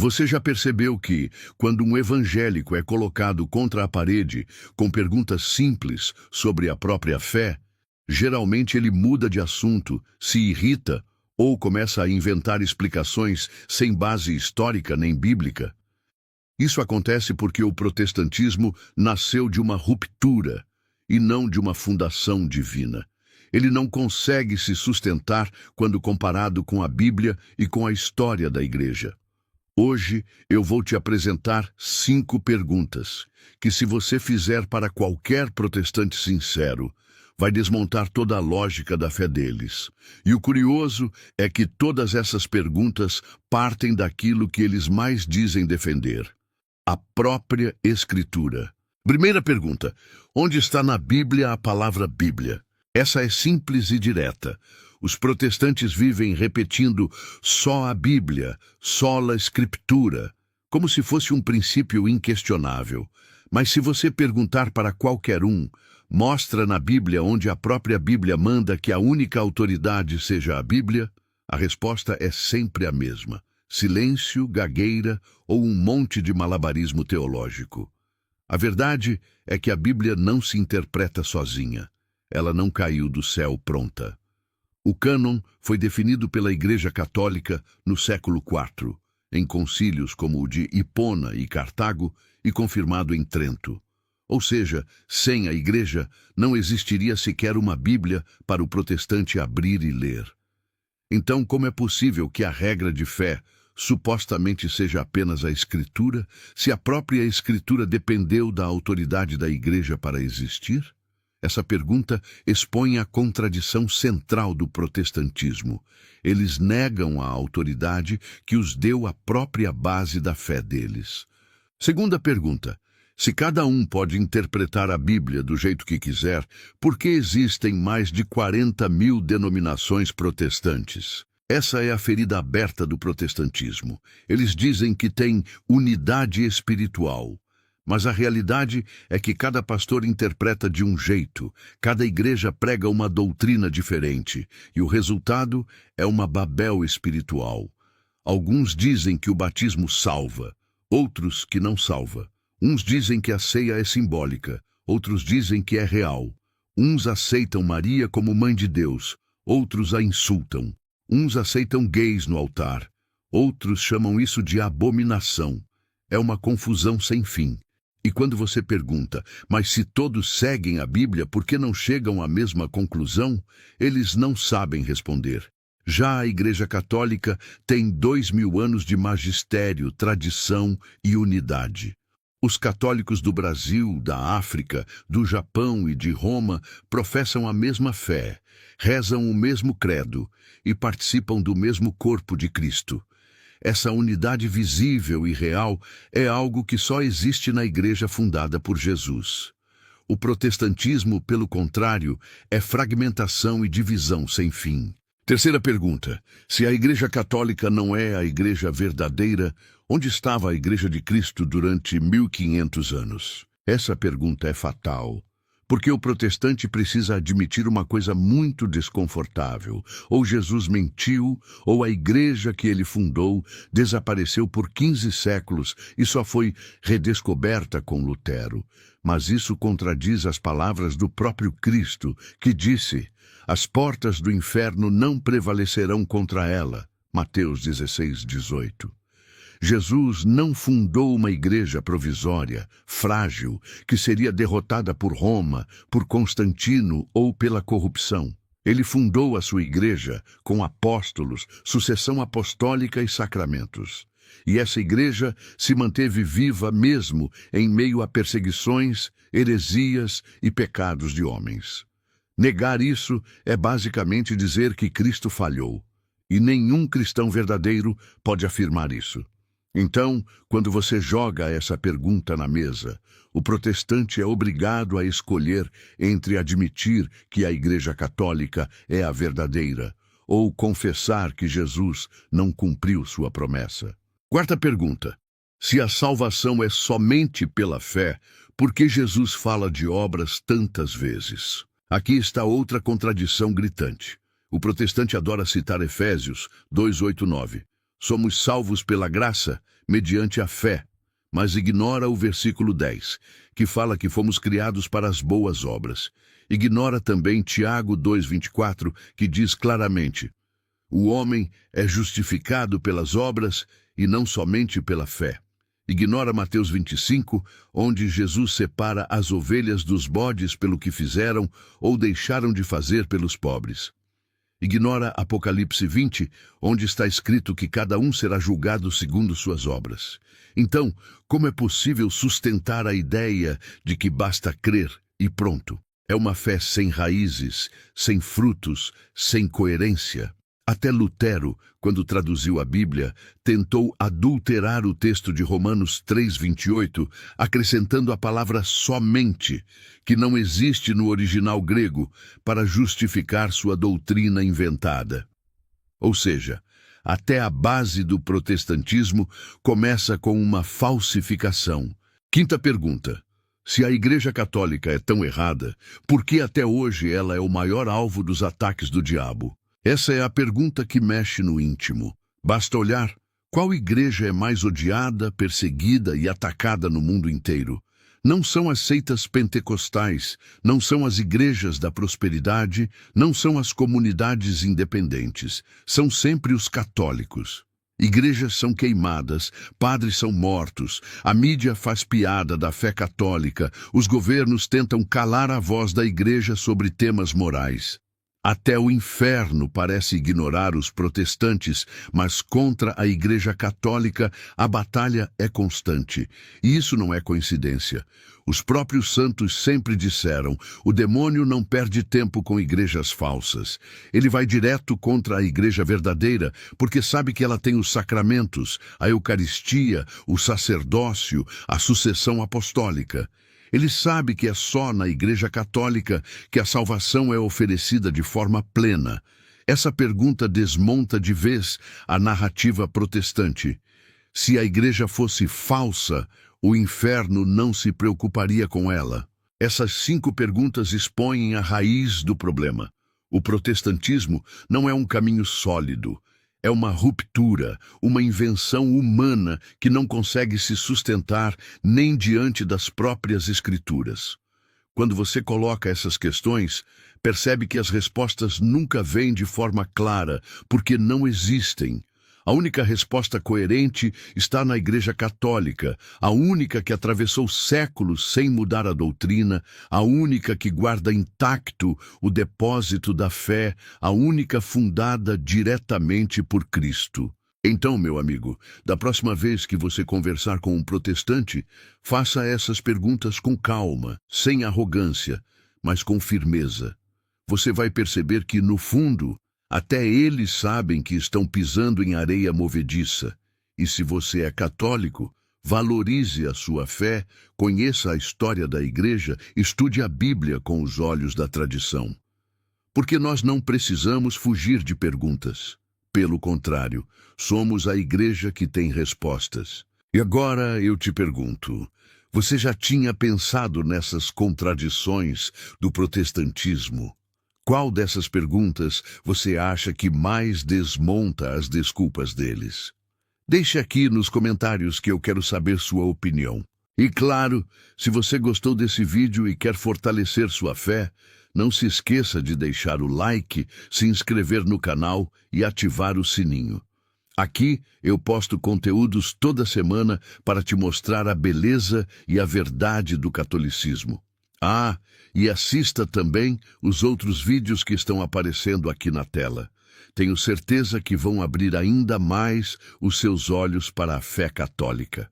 Você já percebeu que, quando um evangélico é colocado contra a parede com perguntas simples sobre a própria fé, geralmente ele muda de assunto, se irrita ou começa a inventar explicações sem base histórica nem bíblica? Isso acontece porque o protestantismo nasceu de uma ruptura e não de uma fundação divina. Ele não consegue se sustentar quando comparado com a Bíblia e com a história da Igreja. Hoje eu vou te apresentar 5 perguntas que, se você fizer para qualquer protestante sincero, vai desmontar toda a lógica da fé deles. E o curioso é que todas essas perguntas partem daquilo que eles mais dizem defender: a própria Escritura. Primeira pergunta: onde está na Bíblia a palavra Bíblia? Essa é simples e direta. Os protestantes vivem repetindo só a Bíblia, sola Scriptura, como se fosse um princípio inquestionável. Mas se você perguntar para qualquer um, mostra na Bíblia onde a própria Bíblia manda que a única autoridade seja a Bíblia, a resposta é sempre a mesma: silêncio, gagueira ou um monte de malabarismo teológico. A verdade é que a Bíblia não se interpreta sozinha. Ela não caiu do céu pronta. O cânon foi definido pela Igreja Católica no século IV, em concílios como o de Hipona e Cartago, e confirmado em Trento. Ou seja, sem a Igreja não existiria sequer uma Bíblia para o protestante abrir e ler. Então, como é possível que a regra de fé supostamente seja apenas a Escritura, se a própria Escritura dependeu da autoridade da Igreja para existir? Essa pergunta expõe a contradição central do protestantismo. Eles negam a autoridade que os deu a própria base da fé deles. Segunda pergunta: se cada um pode interpretar a Bíblia do jeito que quiser, por que existem mais de 40.000 denominações protestantes? Essa é a ferida aberta do protestantismo. Eles dizem que tem unidade espiritual. Mas a realidade é que cada pastor interpreta de um jeito, cada igreja prega uma doutrina diferente, e o resultado é uma Babel espiritual. Alguns dizem que o batismo salva, outros que não salva. Uns dizem que a ceia é simbólica, outros dizem que é real. Uns aceitam Maria como mãe de Deus, outros a insultam. Uns aceitam gays no altar, outros chamam isso de abominação. É uma confusão sem fim. E quando você pergunta, mas se todos seguem a Bíblia, por que não chegam à mesma conclusão? Eles não sabem responder. Já a Igreja Católica tem 2.000 anos de magistério, tradição e unidade. Os católicos do Brasil, da África, do Japão e de Roma professam a mesma fé, rezam o mesmo credo e participam do mesmo corpo de Cristo. Essa unidade visível e real é algo que só existe na igreja fundada por Jesus. O protestantismo, pelo contrário, é fragmentação e divisão sem fim. Terceira pergunta: se a Igreja Católica não é a igreja verdadeira, onde estava a Igreja de Cristo durante 1.500 anos? Essa pergunta é fatal. Porque o protestante precisa admitir uma coisa muito desconfortável: ou Jesus mentiu, ou a igreja que ele fundou desapareceu por 15 séculos e só foi redescoberta com Lutero. Mas isso contradiz as palavras do próprio Cristo, que disse: as portas do inferno não prevalecerão contra ela. Mateus 16:18. Jesus não fundou uma igreja provisória, frágil, que seria derrotada por Roma, por Constantino ou pela corrupção. Ele fundou a sua igreja com apóstolos, sucessão apostólica e sacramentos. E essa igreja se manteve viva mesmo em meio a perseguições, heresias e pecados de homens. Negar isso é basicamente dizer que Cristo falhou. E nenhum cristão verdadeiro pode afirmar isso. Então, quando você joga essa pergunta na mesa, o protestante é obrigado a escolher entre admitir que a Igreja Católica é a verdadeira ou confessar que Jesus não cumpriu sua promessa. Quarta pergunta: se a salvação é somente pela fé, por que Jesus fala de obras tantas vezes? Aqui está outra contradição gritante. O protestante adora citar Efésios 2:8-9. Somos salvos pela graça, mediante a fé, mas ignora o versículo 10, que fala que fomos criados para as boas obras. Ignora também Tiago 2,24, que diz claramente: o homem é justificado pelas obras e não somente pela fé. Ignora Mateus 25, onde Jesus separa as ovelhas dos bodes pelo que fizeram ou deixaram de fazer pelos pobres. Ignora Apocalipse 20, onde está escrito que cada um será julgado segundo suas obras. Então, como é possível sustentar a ideia de que basta crer e pronto? É uma fé sem raízes, sem frutos, sem coerência. Até Lutero, quando traduziu a Bíblia, tentou adulterar o texto de Romanos 3,28, acrescentando a palavra somente, que não existe no original grego, para justificar sua doutrina inventada. Ou seja, até a base do protestantismo começa com uma falsificação. Quinta pergunta: se a Igreja Católica é tão errada, por que até hoje ela é o maior alvo dos ataques do diabo? Essa é a pergunta que mexe no íntimo. Basta olhar qual igreja é mais odiada, perseguida e atacada no mundo inteiro. Não são as seitas pentecostais, não são as igrejas da prosperidade, não são as comunidades independentes, são sempre os católicos. Igrejas são queimadas, padres são mortos, a mídia faz piada da fé católica, os governos tentam calar a voz da igreja sobre temas morais. Até o inferno parece ignorar os protestantes, mas contra a Igreja Católica a batalha é constante. E isso não é coincidência. Os próprios santos sempre disseram: o demônio não perde tempo com igrejas falsas. Ele vai direto contra a igreja verdadeira, porque sabe que ela tem os sacramentos, a Eucaristia, o sacerdócio, a sucessão apostólica. Ele sabe que é só na Igreja Católica que a salvação é oferecida de forma plena. Essa pergunta desmonta de vez a narrativa protestante. Se a igreja fosse falsa, o inferno não se preocuparia com ela. Essas 5 perguntas expõem a raiz do problema. O protestantismo não é um caminho sólido. É uma ruptura, uma invenção humana que não consegue se sustentar nem diante das próprias Escrituras. Quando você coloca essas questões, percebe que as respostas nunca vêm de forma clara, porque não existem. A única resposta coerente está na Igreja Católica, a única que atravessou séculos sem mudar a doutrina, a única que guarda intacto o depósito da fé, a única fundada diretamente por Cristo. Então, meu amigo, da próxima vez que você conversar com um protestante, faça essas perguntas com calma, sem arrogância, mas com firmeza. Você vai perceber que, no fundo, até eles sabem que estão pisando em areia movediça. E se você é católico, valorize a sua fé, conheça a história da igreja, estude a Bíblia com os olhos da tradição. Porque nós não precisamos fugir de perguntas. Pelo contrário, somos a igreja que tem respostas. E agora eu te pergunto, você já tinha pensado nessas contradições do protestantismo? Qual dessas perguntas você acha que mais desmonta as desculpas deles? Deixe aqui nos comentários que eu quero saber sua opinião. E claro, se você gostou desse vídeo e quer fortalecer sua fé, não se esqueça de deixar o like, se inscrever no canal e ativar o sininho. Aqui eu posto conteúdos toda semana para te mostrar a beleza e a verdade do catolicismo. Ah, e assista também os outros vídeos que estão aparecendo aqui na tela. Tenho certeza que vão abrir ainda mais os seus olhos para a fé católica.